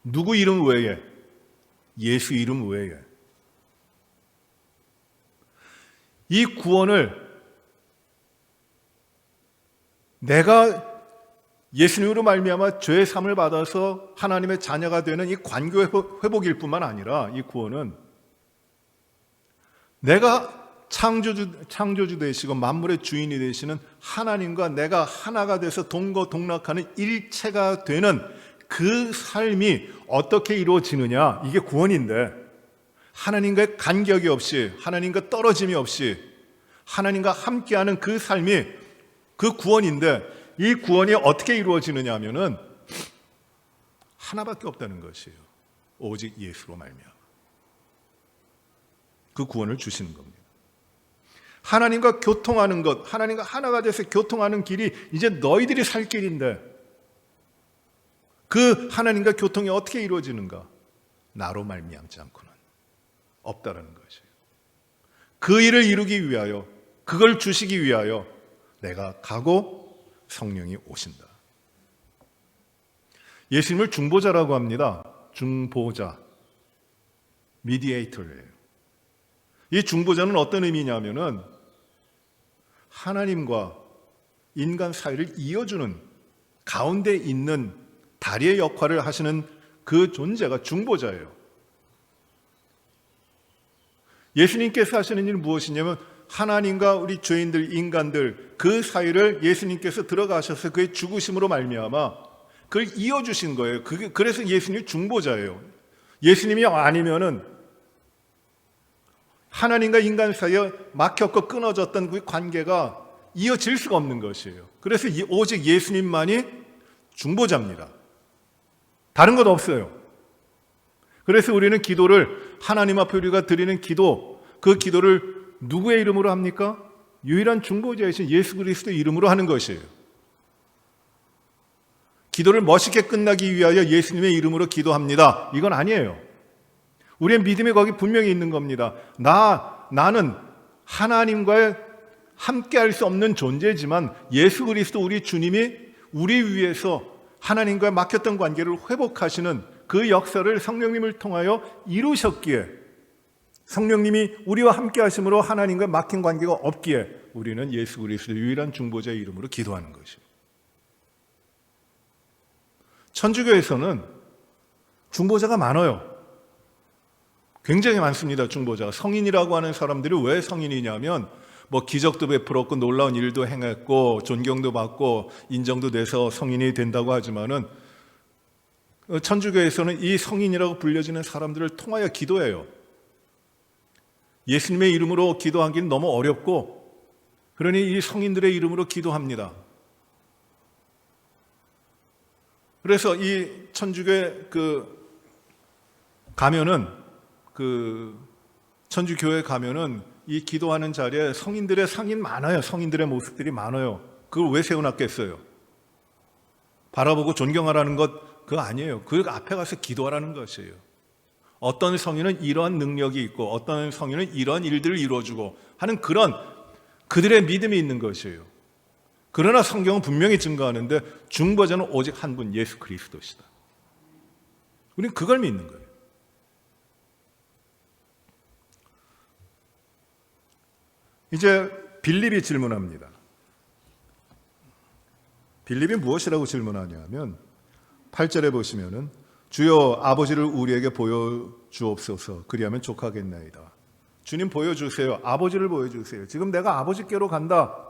누구 이름 외에? 예수 이름 외에. 이 구원을 내가 예수님으로 말미암아 죄의 사함을 받아서 하나님의 자녀가 되는 이 관교 회복일 뿐만 아니라 이 구원은 내가 창조주 되시고 만물의 주인이 되시는 하나님과 내가 하나가 돼서 동거동락하는 일체가 되는 그 삶이 어떻게 이루어지느냐, 이게 구원인데 하나님과의 간격이 없이 하나님과 떨어짐이 없이 하나님과 함께하는 그 삶이 그 구원인데 이 구원이 어떻게 이루어지느냐 하면은 하나밖에 없다는 것이에요. 오직 예수로 말미암아 그 구원을 주시는 겁니다. 하나님과 교통하는 것, 하나님과 하나가 돼서 교통하는 길이 이제 너희들이 살 길인데 그 하나님과 교통이 어떻게 이루어지는가? 나로 말미암지 않고는 없다라는 것이에요. 그 일을 이루기 위하여, 그걸 주시기 위하여 내가 가고 성령이 오신다. 예수님을 중보자라고 합니다. 중보자, 미디에이터예요. 이 중보자는 어떤 의미냐면은 하나님과 인간 사이를 이어주는 가운데 있는 다리의 역할을 하시는 그 존재가 중보자예요. 예수님께서 하시는 일은 무엇이냐면 하나님과 우리 죄인들, 인간들 그 사이를 예수님께서 들어가셔서 그의 죽으심으로 말미암아 그걸 이어주신 거예요. 그래서 예수님이 중보자예요. 예수님이 아니면은 하나님과 인간 사이에 막혔고 끊어졌던 그 관계가 이어질 수가 없는 것이에요. 그래서 오직 예수님만이 중보자입니다. 다른 것 없어요. 그래서 우리는 기도를 하나님 앞에 우리가 드리는 기도, 그 기도를 누구의 이름으로 합니까? 유일한 중보자이신 예수 그리스도의 이름으로 하는 것이에요. 기도를 멋있게 끝나기 위하여 예수님의 이름으로 기도합니다. 이건 아니에요. 우리의 믿음이 거기 분명히 있는 겁니다. 나는 하나님과 함께할 수 없는 존재지만 예수 그리스도 우리 주님이 우리 위해서 하나님과 막혔던 관계를 회복하시는 그 역사를 성령님을 통하여 이루셨기에, 성령님이 우리와 함께 하심으로 하나님과 막힌 관계가 없기에 우리는 예수 그리스도 유일한 중보자의 이름으로 기도하는 것이에요. 천주교에서는 중보자가 많아요. 굉장히 많습니다. 중보자가. 성인이라고 하는 사람들이 왜 성인이냐면 기적도 베풀었고 놀라운 일도 행했고 존경도 받고 인정도 돼서 성인이 된다고 하지만은 천주교에서는 이 성인이라고 불려지는 사람들을 통하여 기도해요. 예수님의 이름으로 기도하기는 너무 어렵고, 그러니 이 성인들의 이름으로 기도합니다. 그래서 이 천주교에 가면은 천주교회 가면은 이 기도하는 자리에 성인들의 상인 많아요. 성인들의 모습들이 많아요. 그걸 왜 세워놨겠어요? 바라보고 존경하라는 것 그거 아니에요. 그 앞에 가서 기도하라는 것이에요. 어떤 성인은 이러한 능력이 있고 어떤 성인은 이러한 일들을 이루어주고 하는 그런 그들의 믿음이 있는 것이에요. 그러나 성경은 분명히 증거하는데 중보자는 오직 한 분, 예수 그리스도시다. 우리는 그걸 믿는 거예요. 이제 빌립이 질문합니다. 빌립이 무엇이라고 질문하냐면 8절에 보시면은 주여 아버지를 우리에게 보여주옵소서 그리하면 족하겠나이다. 주님 보여주세요. 아버지를 보여주세요. 지금 내가 아버지께로 간다.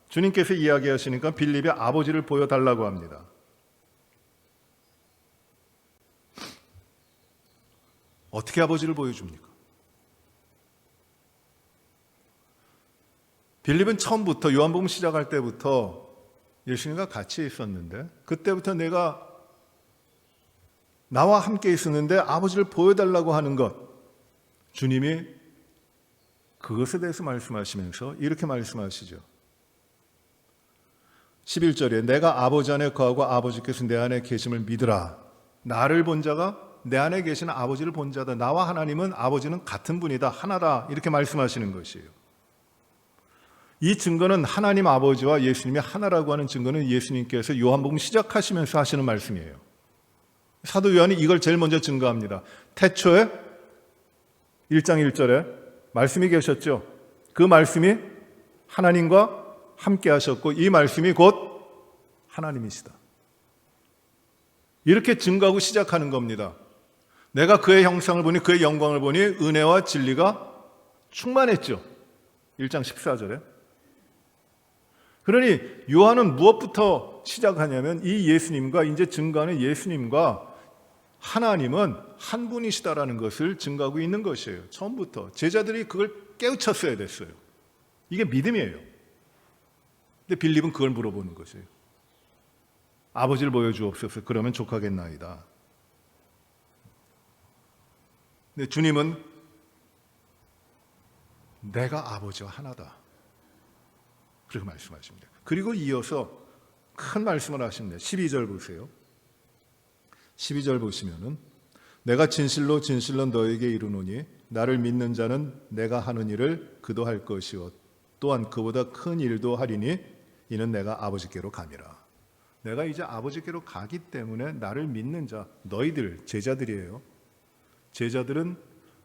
주님께서 이야기하시니까 빌립이 아버지를 보여달라고 합니다. 어떻게 아버지를 보여줍니까? 빌립은 처음부터 요한복음 시작할 때부터 예수님과 같이 있었는데 그때부터 내가 나와 함께 있었는데 아버지를 보여달라고 하는 것, 주님이 그것에 대해서 말씀하시면서 이렇게 말씀하시죠. 11절에 내가 아버지 안에 거하고 아버지께서 내 안에 계심을 믿으라. 나를 본 자가 내 안에 계시는 아버지를 본 자다. 나와 하나님은 아버지는 같은 분이다. 하나다. 이렇게 말씀하시는 것이에요. 이 증거는 하나님 아버지와 예수님이 하나라고 하는 증거는 예수님께서 요한복음 시작하시면서 하시는 말씀이에요. 사도 요한이 이걸 제일 먼저 증거합니다. 태초에 1장 1절에 말씀이 계셨죠. 그 말씀이 하나님과 함께 하셨고 이 말씀이 곧 하나님이시다. 이렇게 증거하고 시작하는 겁니다. 내가 그의 형상을 보니 그의 영광을 보니 은혜와 진리가 충만했죠. 1장 14절에. 그러니 요한은 무엇부터 시작하냐면 이 예수님과 이제 증거하는 예수님과 하나님은 한 분이시다라는 것을 증거하고 있는 것이에요. 처음부터. 제자들이 그걸 깨우쳤어야 됐어요. 이게 믿음이에요. 근데 빌립은 그걸 물어보는 것이에요. 아버지를 보여주옵소서 그러면 족하겠나이다. 근데 주님은 내가 아버지와 하나다. 그렇게 말씀하십니다. 그리고 이어서 큰 말씀을 하십니다. 12절 보세요. 12절 보시면은 내가 진실로 진실로 너에게 이르노니 나를 믿는 자는 내가 하는 일을 그도 할 것이요 또한 그보다 큰 일도 하리니 이는 내가 아버지께로 감이라. 내가 이제 아버지께로 가기 때문에 나를 믿는 자, 너희들 제자들이에요. 제자들은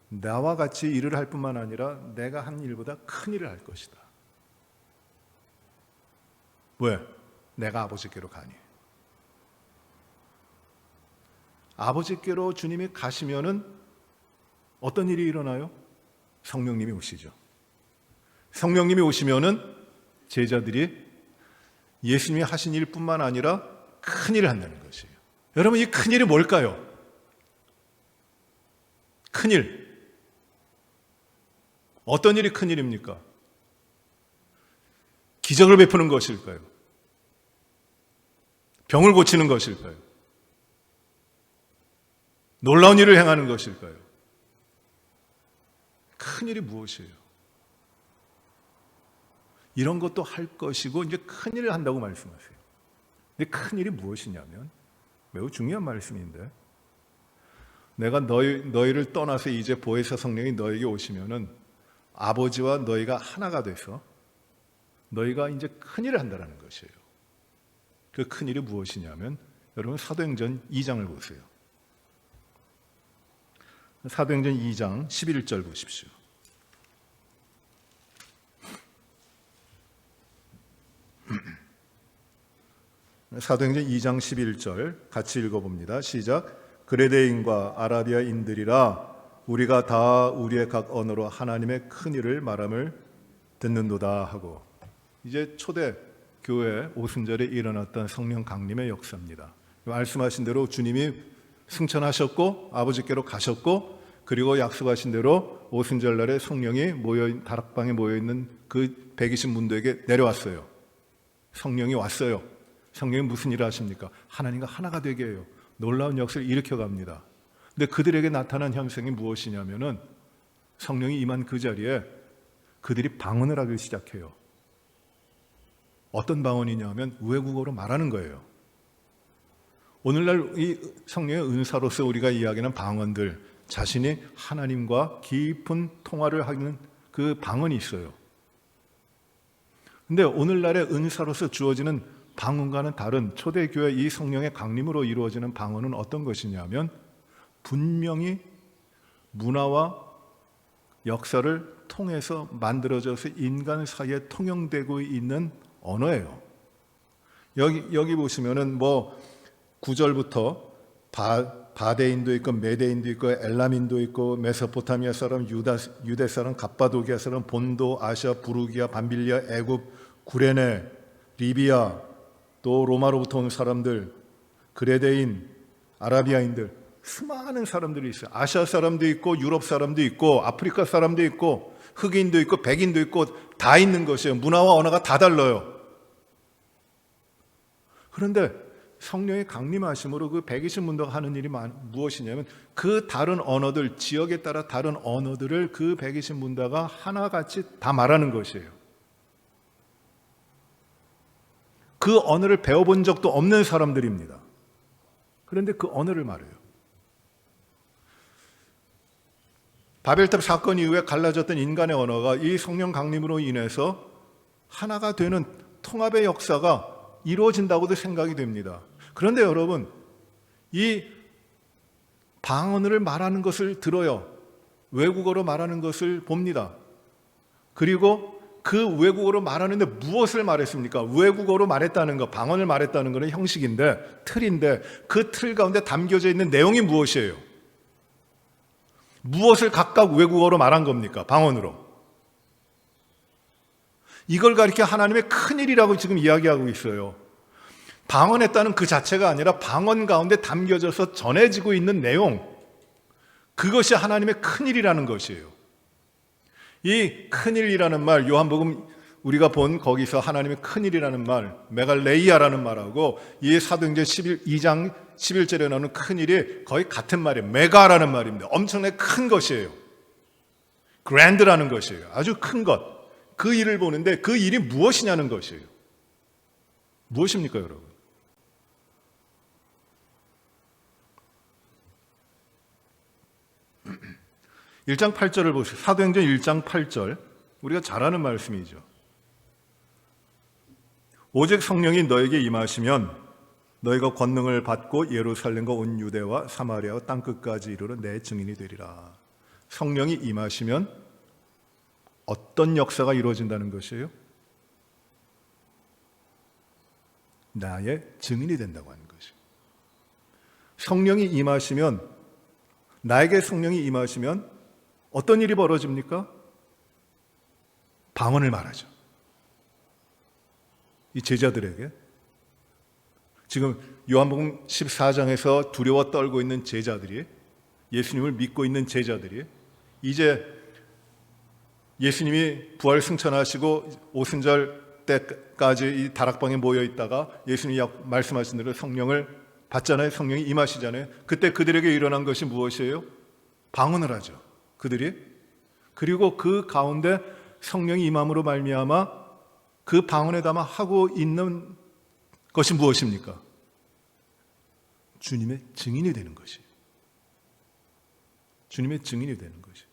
나와 같이 일을 할 뿐만 아니라 내가 한 일보다 큰 일을 할 것이다. 왜? 내가 아버지께로 가니. 아버지께로 주님이 가시면은 어떤 일이 일어나요? 성령님이 오시죠. 성령님이 오시면은 제자들이 예수님이 하신 일뿐만 아니라 큰 일을 한다는 것이에요. 여러분, 이 큰 일이 뭘까요? 큰 일. 어떤 일이 큰 일입니까? 기적을 베푸는 것일까요? 병을 고치는 것일까요? 놀라운 일을 행하는 것일까요? 큰 일이 무엇이에요? 이런 것도 할 것이고 이제 큰 일을 한다고 말씀하세요. 근데 큰 일이 무엇이냐면 매우 중요한 말씀인데, 내가 너희를 떠나서 이제 보혜사 성령이 너에게 오시면은 아버지와 너희가 하나가 돼서 너희가 이제 큰 일을 한다는 것이에요. 그 큰 일이 무엇이냐면 여러분 사도행전 2장을 보세요. 사도행전 2장 11절 보십시오. 사도행전 2장 11절 같이 읽어봅니다. 시작. 그레데인과 아라비아인들이라 우리가 다 우리의 각 언어로 하나님의 큰 일을 말함을 듣는도다 하고, 이제 초대 교회 오순절에 일어났던 성령 강림의 역사입니다. 말씀하신 대로 주님이 승천하셨고 아버지께로 가셨고, 그리고 약속하신 대로 오순절 날에 성령이 다락방에 모여있는 그 120문도에게 내려왔어요. 성령이 왔어요. 성령이 무슨 일을 하십니까? 하나님과 하나가 되게 해요. 놀라운 역사를 일으켜 갑니다. 근데 그들에게 나타난 현상이 무엇이냐면은 성령이 임한 그 자리에 그들이 방언을 하기 시작해요. 어떤 방언이냐면 외국어로 말하는 거예요. 오늘날 이 성령의 은사로서 우리가 이야기하는 방언들, 자신이 하나님과 깊은 통화를 하는 그 방언이 있어요. 근데 오늘날의 은사로서 주어지는 방언과는 다른 초대교회 이 성령의 강림으로 이루어지는 방언은 어떤 것이냐면 분명히 문화와 역사를 통해서 만들어져서 인간 사이에 통용되고 있는 언어예요. 여기 보시면은 9절부터 바데인도 있고 메데인도 있고 엘람인도 있고 메소포타미아 사람, 유대 사람, 갑바도기아 사람, 본도, 아시아, 부르기아, 밤빌리아, 애굽, 구레네, 리비아, 또 로마로부터 온 사람들, 그레데인, 아라비아인들, 수많은 사람들이 있어요. 아시아 사람도 있고 유럽 사람도 있고 아프리카 사람도 있고 흑인도 있고 백인도 있고 다 있는 것이에요. 문화와 언어가 다 달라요. 그런데 성령의 강림하심으로 그 120문도가 하는 일이 무엇이냐면 그 다른 언어들, 지역에 따라 다른 언어들을 그 120문도가 하나같이 다 말하는 것이에요. 그 언어를 배워본 적도 없는 사람들입니다. 그런데 그 언어를 말해요. 바벨탑 사건 이후에 갈라졌던 인간의 언어가 이 성령 강림으로 인해서 하나가 되는 통합의 역사가 이루어진다고도 생각이 됩니다. 그런데 여러분, 이 방언을 말하는 것을 들어요. 외국어로 말하는 것을 봅니다. 그리고 그 외국어로 말하는데 무엇을 말했습니까? 외국어로 말했다는 거, 방언을 말했다는 것은 형식인데, 틀인데 그 틀 가운데 담겨져 있는 내용이 무엇이에요? 무엇을 각각 외국어로 말한 겁니까? 방언으로. 이걸 가리켜 하나님의 큰일이라고 지금 이야기하고 있어요. 방언했다는 그 자체가 아니라 방언 가운데 담겨져서 전해지고 있는 내용, 그것이 하나님의 큰일이라는 것이에요. 이 큰일이라는 말, 요한복음 우리가 본 거기서 하나님의 큰일이라는 말, 메갈레이아라는 말하고 이 사도행전 2장 11절에 나오는 큰일이 거의 같은 말이에요. 메가라는 말입니다. 엄청나게 큰 것이에요. 그랜드라는 것이에요. 아주 큰 것. 그 일을 보는데 그 일이 무엇이냐는 것이에요. 무엇입니까, 여러분? 1장 8절을 보세요. 사도행전 1장 8절. 우리가 잘 아는 말씀이죠. 오직 성령이 너에게 임하시면 너희가 권능을 받고 예루살렘과 온 유대와 사마리아와 땅끝까지 이르러 내 증인이 되리라. 성령이 임하시면 어떤 역사가 이루어진다는 것이에요? 나의 증인이 된다고 하는 것이에요. 성령이 임하시면, 나에게 성령이 임하시면 어떤 일이 벌어집니까? 방언을 말하죠. 이 제자들에게. 지금 요한복음 14장에서 두려워 떨고 있는 제자들이, 예수님을 믿고 있는 제자들이 이제 예수님이 부활 승천하시고 오순절 때까지 이 다락방에 모여 있다가 예수님이 말씀하신 대로 성령을 받잖아요. 성령이 임하시잖아요. 그때 그들에게 일어난 것이 무엇이에요? 방언을 하죠. 그들이. 그리고 그 가운데 성령이 임함으로 말미암아 그 방언에 담아 하고 있는 것이 무엇입니까? 주님의 증인이 되는 것이에요. 주님의 증인이 되는 것이에요.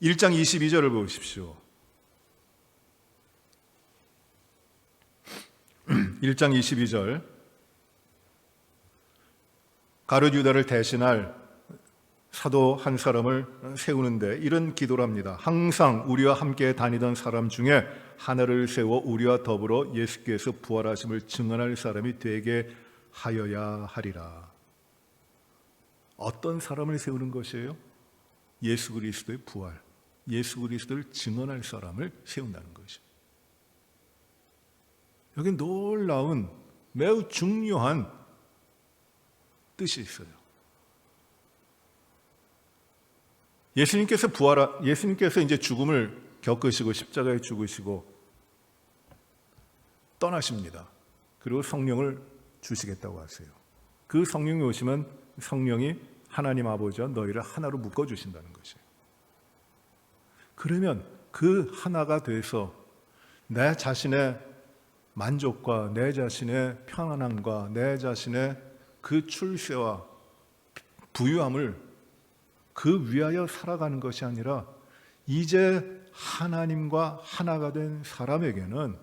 1장 22절을 보십시오. 1장 22절. 가룟 유다를 대신할 사도 한 사람을 세우는데 이런 기도를 합니다. 항상 우리와 함께 다니던 사람 중에 하나를 세워 우리와 더불어 예수께서 부활하심을 증언할 사람이 되게 하여야 하리라. 어떤 사람을 세우는 것이에요? 예수 그리스도의 부활, 예수 그리스도를 증언할 사람을 세운다는 것이죠. 여기 놀라운 매우 중요한 뜻이 있어요. 예수님께서 이제 죽음을 겪으시고 십자가에 죽으시고 떠나십니다. 그리고 성령을 주시겠다고 하세요. 그 성령이 오시면 성령이 하나님 아버지와 너희를 하나로 묶어주신다는 것이에요. 그러면 그 하나가 돼서 내 자신의 만족과 내 자신의 편안함과 내 자신의 그 출세와 부유함을 그 위하여 살아가는 것이 아니라 이제 하나님과 하나가 된 사람에게는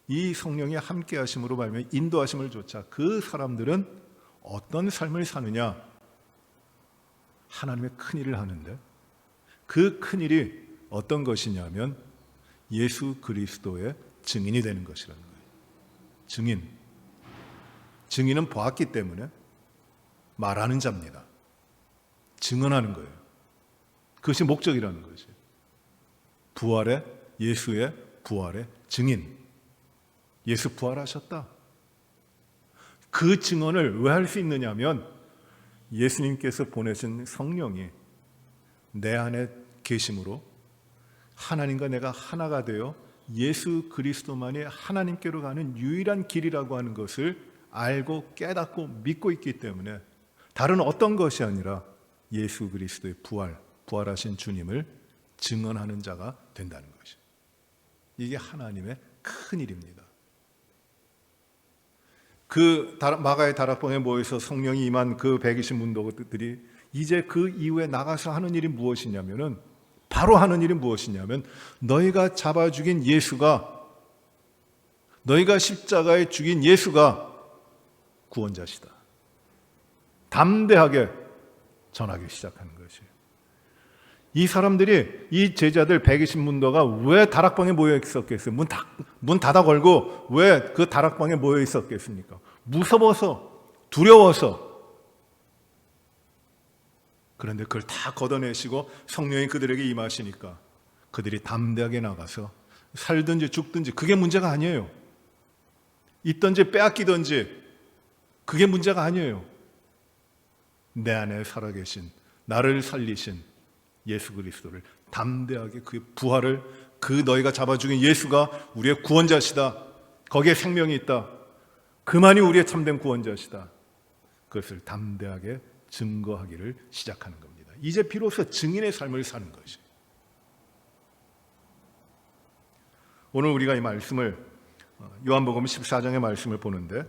이 성령이 함께 하심으로 말미암아 인도하심을 조차 그 사람들은 어떤 삶을 사느냐? 하나님의 큰일을 하는데 그 큰일이 어떤 것이냐면 예수 그리스도의 증인이 되는 것이라는 거예요. 증인. 증인은 보았기 때문에 말하는 자입니다. 증언하는 거예요. 그것이 목적이라는 거죠. 부활의, 예수의 부활의 증인. 예수 부활하셨다. 그 증언을 왜 할 수 있느냐면 예수님께서 보내신 성령이 내 안에 계심으로 하나님과 내가 하나가 되어 예수 그리스도만이 하나님께로 가는 유일한 길이라고 하는 것을 알고 깨닫고 믿고 있기 때문에 다른 어떤 것이 아니라 예수 그리스도의 부활하신 주님을 증언하는 자가 된다는 것이죠. 이게 하나님의 큰 일입니다. 그 마가의 다락방에 모여서 성령이 임한 그 120문도들이 이제 그 이후에 나가서 하는 일이 무엇이냐면은 바로 하는 일이 무엇이냐면 너희가 잡아 죽인 예수가, 너희가 십자가에 죽인 예수가 구원자시다. 담대하게 전하기 시작하는 것이에요. 이 사람들이, 이 제자들 120문도가 왜 다락방에 모여 있었겠어요? 문 닫아 걸고 왜 그 다락방에 모여 있었겠습니까? 무서워서, 두려워서. 그런데 그걸 다 걷어내시고 성령이 그들에게 임하시니까 그들이 담대하게 나가서 살든지 죽든지 그게 문제가 아니에요. 있든지 빼앗기든지 그게 문제가 아니에요. 내 안에 살아계신, 나를 살리신 예수 그리스도를 담대하게 그 부활을, 그 너희가 잡아 죽인 예수가 우리의 구원자시다. 거기에 생명이 있다. 그만이 우리의 참된 구원자시다. 그것을 담대하게 증거하기를 시작하는 겁니다. 이제 비로소 증인의 삶을 사는 것이. 오늘 우리가 이 말씀을 요한복음 14장의 말씀을 보는데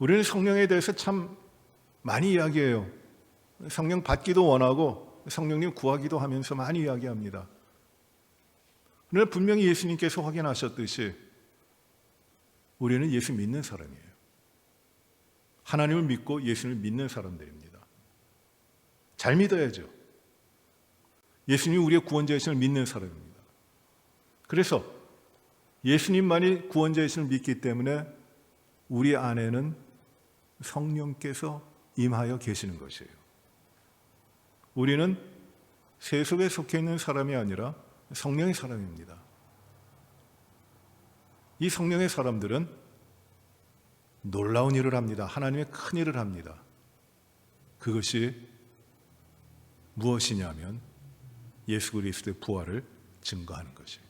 우리는 성령에 대해서 참 많이 이야기해요. 성령 받기도 원하고 성령님 구하기도 하면서 많이 이야기합니다. 그러나 분명히 예수님께서 확인하셨듯이 우리는 예수 믿는 사람이에요. 하나님을 믿고 예수님을 믿는 사람들입니다. 잘 믿어야죠. 예수님이 우리의 구원자이심을 믿는 사람입니다. 그래서 예수님만이 구원자이심을 믿기 때문에 우리 안에는 성령께서 임하여 계시는 것이에요. 우리는 세속에 속해 있는 사람이 아니라 성령의 사람입니다. 이 성령의 사람들은 놀라운 일을 합니다. 하나님의 큰 일을 합니다. 그것이 무엇이냐면 예수 그리스도의 부활을 증거하는 것이에요.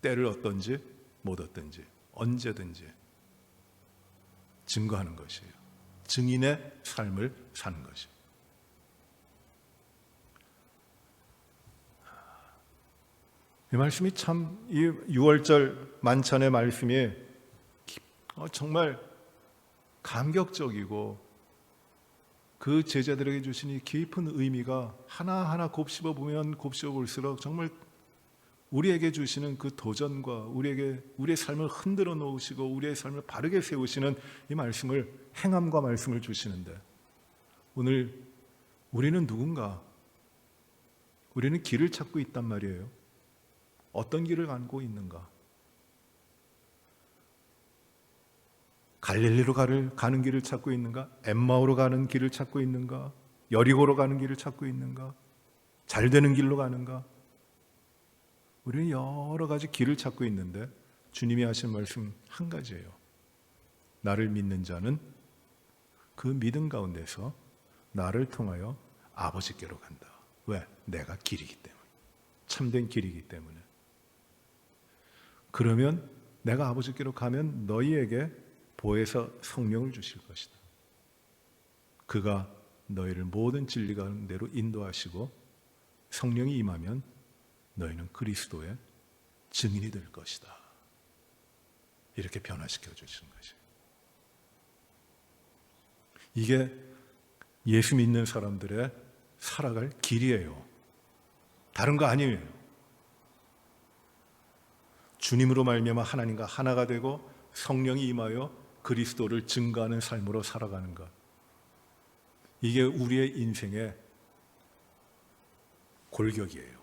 때를 얻든지 못 얻든지 언제든지 증거하는 것이에요. 증인의 삶을 사는 것이에요. 이 말씀이 참, 이 6월절 만찬의 말씀이 정말 감격적이고 그 제자들에게 주신 이 깊은 의미가 하나하나 곱씹어 보면 곱씹어 볼수록 정말 우리에게 주시는 그 도전과 우리의 삶을 흔들어 놓으시고 우리의 삶을 바르게 세우시는 이 말씀을, 행함과 말씀을 주시는데, 오늘 우리는 누군가? 우리는 길을 찾고 있단 말이에요. 어떤 길을 가고 있는가? 갈릴리로 가는 길을 찾고 있는가? 엠마오로 가는 길을 찾고 있는가? 여리고로 가는 길을 찾고 있는가? 잘 되는 길로 가는가? 우리는 여러 가지 길을 찾고 있는데 주님이 하신 말씀 한 가지예요. 나를 믿는 자는 그 믿음 가운데서 나를 통하여 아버지께로 간다. 왜? 내가 길이기 때문에. 참된 길이기 때문에. 그러면 내가 아버지께로 가면 너희에게 보혜사 성령을 주실 것이다. 그가 너희를 모든 진리 가운데로 인도하시고 성령이 임하면 너희는 그리스도의 증인이 될 것이다. 이렇게 변화시켜 주시는 것이에요. 이게 예수 믿는 사람들의 살아갈 길이에요. 다른 거 아니에요. 주님으로 말미암아 하나님과 하나가 되고 성령이 임하여 그리스도를 증거하는 삶으로 살아가는 것. 이게 우리의 인생의 골격이에요.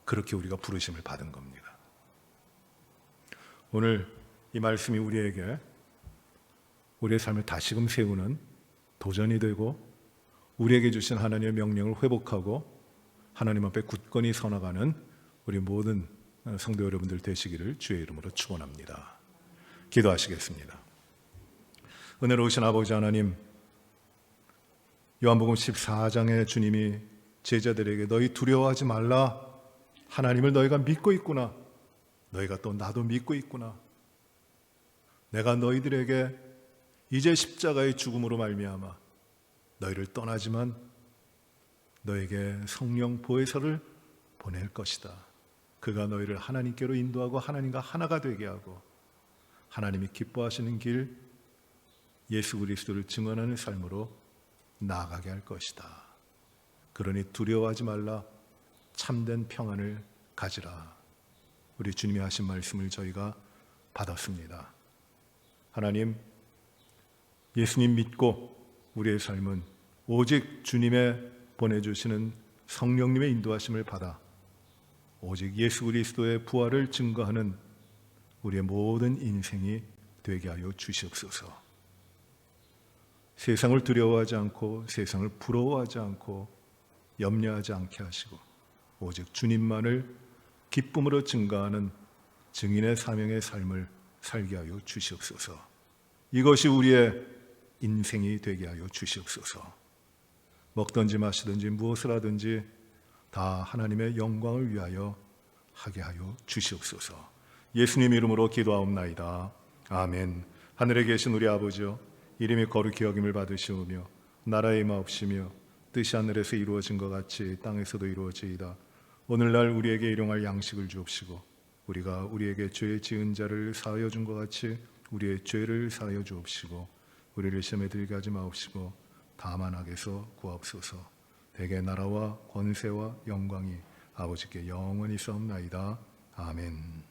그렇게 우리가 부르심을 받은 겁니다. 오늘 이 말씀이 우리에게 우리의 삶을 다시금 세우는 도전이 되고 우리에게 주신 하나님의 명령을 회복하고 하나님 앞에 굳건히 서나가는 우리 모든 성도 여러분들 되시기를 주의 이름으로 축원합니다. 기도하시겠습니다. 은혜로우신 아버지 하나님, 요한복음 14장에 주님이 제자들에게 너희 두려워하지 말라, 하나님을 너희가 믿고 있구나, 너희가 또 나도 믿고 있구나, 내가 너희들에게 이제 십자가의 죽음으로 말미암아 너희를 떠나지만 너에게 성령 보혜사를 보낼 것이다. 그가 너희를 하나님께로 인도하고 하나님과 하나가 되게 하고 하나님이 기뻐하시는 길, 예수 그리스도를 증언하는 삶으로 나아가게 할 것이다. 그러니 두려워하지 말라, 참된 평안을 가지라. 우리 주님이 하신 말씀을 저희가 받았습니다. 하나님, 예수님 믿고 우리의 삶은 오직 주님의 보내주시는 성령님의 인도하심을 받아 오직 예수 그리스도의 부활을 증거하는 우리의 모든 인생이 되게 하여 주시옵소서. 세상을 두려워하지 않고 세상을 부러워하지 않고 염려하지 않게 하시고 오직 주님만을 기쁨으로 증거하는 증인의 사명의 삶을 살게 하여 주시옵소서. 이것이 우리의 인생이 되게 하여 주시옵소서. 먹든지 마시든지 무엇을 하든지 다 하나님의 영광을 위하여 하게 하여 주시옵소서. 예수님 이름으로 기도하옵나이다. 아멘. 하늘에 계신 우리 아버지여, 이름이 거룩히 여김을 받으시오며 나라의 임하옵시며 뜻이 하늘에서 이루어진 것 같이 땅에서도 이루어지이다. 오늘날 우리에게 일용할 양식을 주옵시고 우리가 우리에게 죄 지은 자를 사하여 준 것 같이 우리의 죄를 사하여 주옵시고 우리를 시험에 들게 하지 마옵시고 다만 악에서 구하옵소서. 대개 나라와 권세와 영광이 아버지께 영원히 있사옵나이다. 아멘.